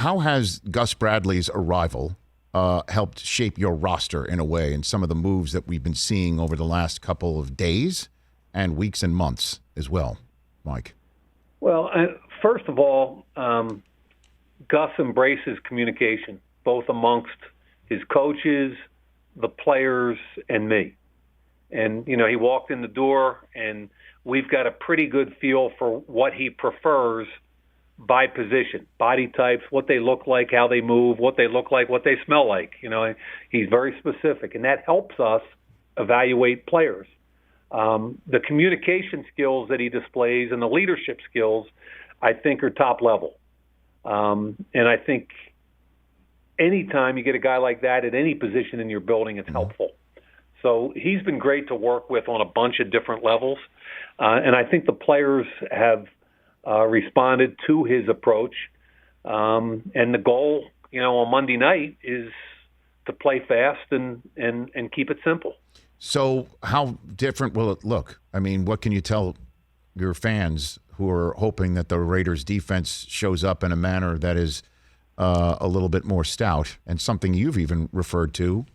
how has Gus Bradley's arrival helped shape your roster in a way, and some of the moves that we've been seeing over the last couple of days and weeks and months as well, Mike? Well, first of all, Gus embraces communication, both amongst his coaches, the players, and me. And, he walked in the door, and we've got a pretty good feel for what he prefers by position, body types, what they look like, how they move, what they look like, what they smell like. He's very specific, and that helps us evaluate players. The communication skills that he displays and the leadership skills, I think, are top level. And I think anytime you get a guy like that at any position in your building, it's helpful. So he's been great to work with on a bunch of different levels. And I think the players have responded to his approach. And the goal, on Monday night is to play fast and keep it simple. So how different will it look? I mean, what can you tell your fans who are hoping that the Raiders defense shows up in a manner that is a little bit more stout, and something you've even referred to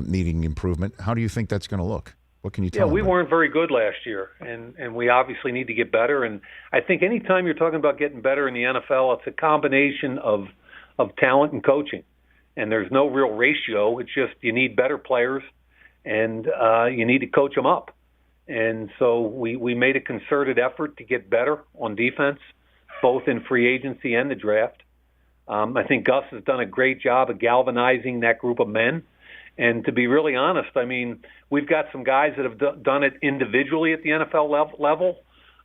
needing improvement? How do you think that's going to look? What can you tell them? We weren't very good last year, and we obviously need to get better. And I think anytime you're talking about getting better in the NFL, it's a combination of talent and coaching. And there's no real ratio. It's just you need better players, and you need to coach them up. And so we made a concerted effort to get better on defense, both in free agency and the draft. I think Gus has done a great job of galvanizing that group of men. And to be really honest, I mean, we've got some guys that have done it individually at the NFL level,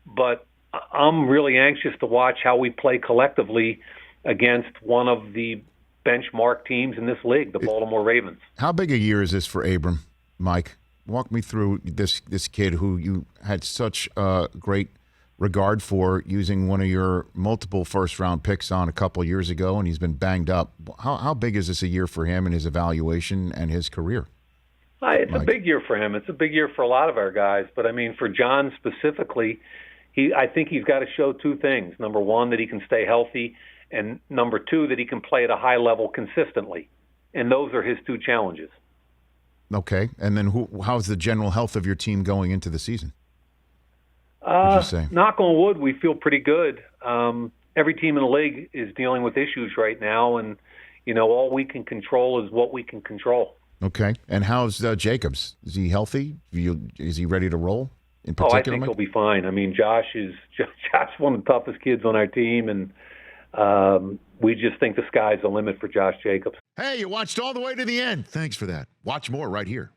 but I'm really anxious to watch how we play collectively against one of the benchmark teams in this league, the Baltimore Ravens. How big a year is this for Abram, Mike? Walk me through this kid who you had such great regard for, using one of your multiple first-round picks on a couple years ago, and he's been banged up. How big is this a year for him and his evaluation and his career? It's Mike? A big year for him. It's a big year for a lot of our guys. But, I mean, for John specifically, I think he's got to show two things. Number one, that he can stay healthy, and number two, that he can play at a high level consistently. And those are his two challenges. Okay. And then how's the general health of your team going into the season? Would you say? Knock on wood, we feel pretty good. Every team in the league is dealing with issues right now, and all we can control is what we can control. Okay. And how's Jacobs? Is he healthy? Is he ready to roll? In particular, I think he'll be fine. I mean, Josh is one of the toughest kids on our team, and we just think the sky's the limit for Josh Jacobs. Hey, you watched all the way to the end. Thanks for that. Watch more right here.